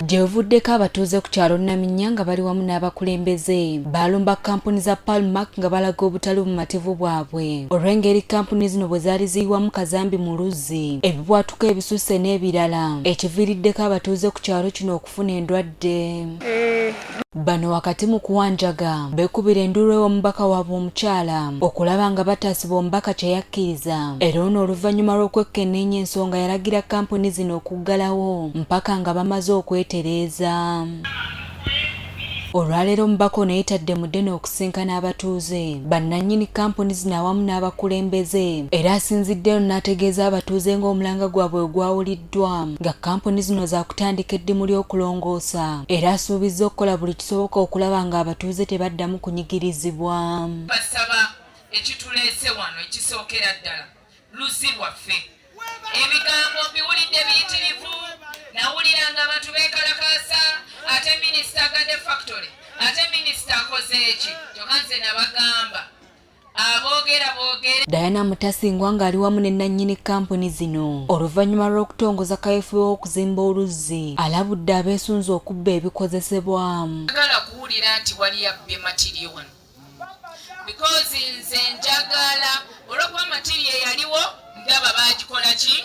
Gyevuddeko abatuuze ku kyalo Naminya nga bali wamu n'abakulembeze balumba kampuni za Palmark nga balaga obutali bumativu bwabwe olw'engeri kampuni zino bwe zaali ziyiwamu kazambi mu luzzi, ebibwatuka ebisusse n'ebirala ekiviiriddeko abatuuze ku kyalo kino okufuna endwadde. Bano wakati mu kuwanjaga beekubira enduulu ew'omubaka waabwe omukyala okulaba nga bataasiba omubaka kye yakkiriza, era ono oluvannyuma lw'okwekkenneenya ensonga yalagira kampuni zino okuggalawo mpaka nga bamaze okwetereeza. Olwaleero omubaka ono yeetadde mu ddene okusinkana abatuuze, bannannyini kampuni zino awamu n'abakulembeze, era asinziddeyo n'ategeeza abatuuze ng'omulanga gwabwe gwawuliddwa nga kampuni zino za kutandika eddimu ly'okulongoosa, era asuubizza okukola buli kisoboka okulaba nga abatuuze tebaddamu kunyigirizibwa. Basaba ekituleese wano ekisookera ddala luzzi lwaffe, ebigambo mbiwulidde biyitirivu, nawuliranga abantu beekalakaasa ate minisita agadde factory ate minisita akoze eki kyokka nze nabagamba aboogera. Diana Mutasingwa ng'ali wamu ne nannyini kampuni zino oluvannyuma lw'okutongoza kaweefube w'okuzimba oluzzi alabudde abeesunze okubba ebikozesebwa. Njagala kuwulira nti wali yabbye materiyo wano because nze njagala olw'okuba materiyo yaliwo ndaba baagikola ki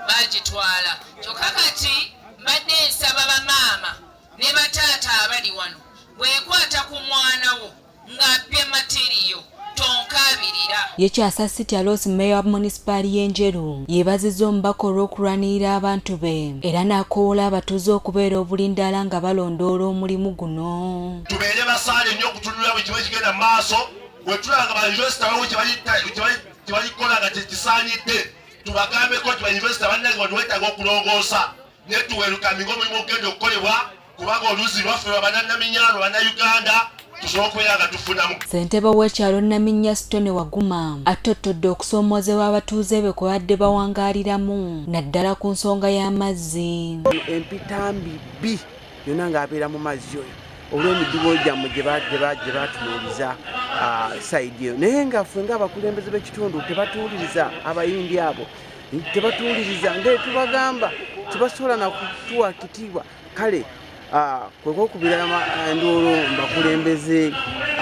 baagitwala, kyokka kati mbadde nsaba bamaama ne bataata abali wano bwekwata ku mwana wo ng'abbye materiyo tonkaabirira. Ye Kyasa City Alosi Meya wa munisipaali y'Enjeru yeebazizza omubaka olw'okulwanirira abantu be era n'akoola abatuuze okubeera obulindaala nga balondoola omulimu guno. Tubeere basaale nnyo okutunulira buli kiba kigenda mu maaso, bwe tulanga ba yunivesita bawo kyebalikola nga kisaanidde tubagambeko nti ba yunivesita bannange wano weetaaga okulongoosa ne tuweerukami ng'omulimu ogenda okukolebwa kubanga oluzzi lwaffe lw'Abannanaminya lw'Abannayuganda tusobola okubeera nga tufunamu. Ssentebe w'ekyalo Naminya Stone Waguma atottodde okusoomoozebwa abatuuze be kwe badde bawangaaliramu naddala ku nsonga y'amazzi. Empitambi bbi yonna ng'abeera mu mazzi oyo olw'emidibo gyammwe gye baatunuuliza sayidi eyo, naye nga ffe ng'abakulembeze b'ekitundu tebatuwuliriza abayimbi abo, tebatuwuliriza ngetubagamba tebasobola nakutuwa kitiibwa. Kale kwekokubira enduulu mbakulembeze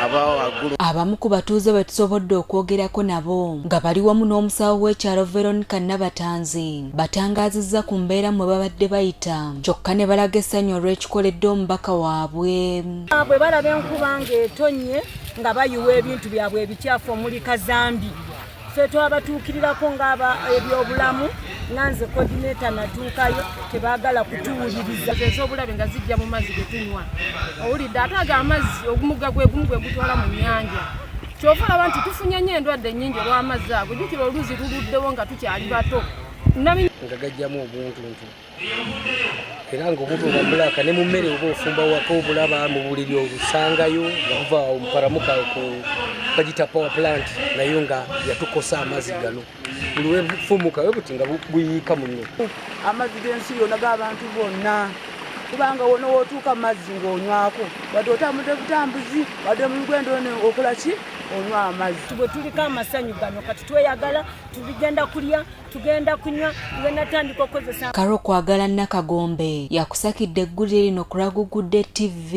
abawo waggulu. Abamu ku batuuze be tusobodde okwogerako nabo nga bali wamu n'omusawo w'ekyalo Veronica Nabatanzi batangaazizza ku mbeera mwe babadde bayita, kyokka ne balaga essanyu olw'ekikoledde omubaka waabwe. Bwe balaba enkuba ng'etonnye nga bayiwa ebintu byabwe ebikyafu omuli kazambi, ffe twabatuukirirako ng'ebyobulamu nanze coordinator natuukayo tebaagala kutuwuliriza. Ez'obulabe nga zijja mu mazzi ge tunywa, owulidde ate ago amazzi ogumugga gwe gumu gwe gutwala mu nnyanja, kyova olaba nti tufunye nnyo endwadde nnyingi olw'amazzi ago. Jjukira oluzi luluddewo nga tukyali bato nga gajjamu obuntuntu era ng'obuntu nga bulaka ne mu mmere oba ofumba waka obulaba mu buliri olusangayo nga buva omuparamuka ku bagita power plant nayo nga yatukosa amazzi gano buli wefumuka we buti nga buyiika munnyo. Amazzi g'ensi yonna g'abantu bonna kubanga wona wootuuka amazzi ng'onywako wadde otambudde butambuzi wadde mu lugendo okola ki onywa amazzi. Bwe tuliko amasanyu gano kati tweyagala tubigenda kulya tugenda kunywa tugenda tandika okukozesa. Karo Kwagala Nakagombe yakusakidde eggulire lino ku Ragugudde TV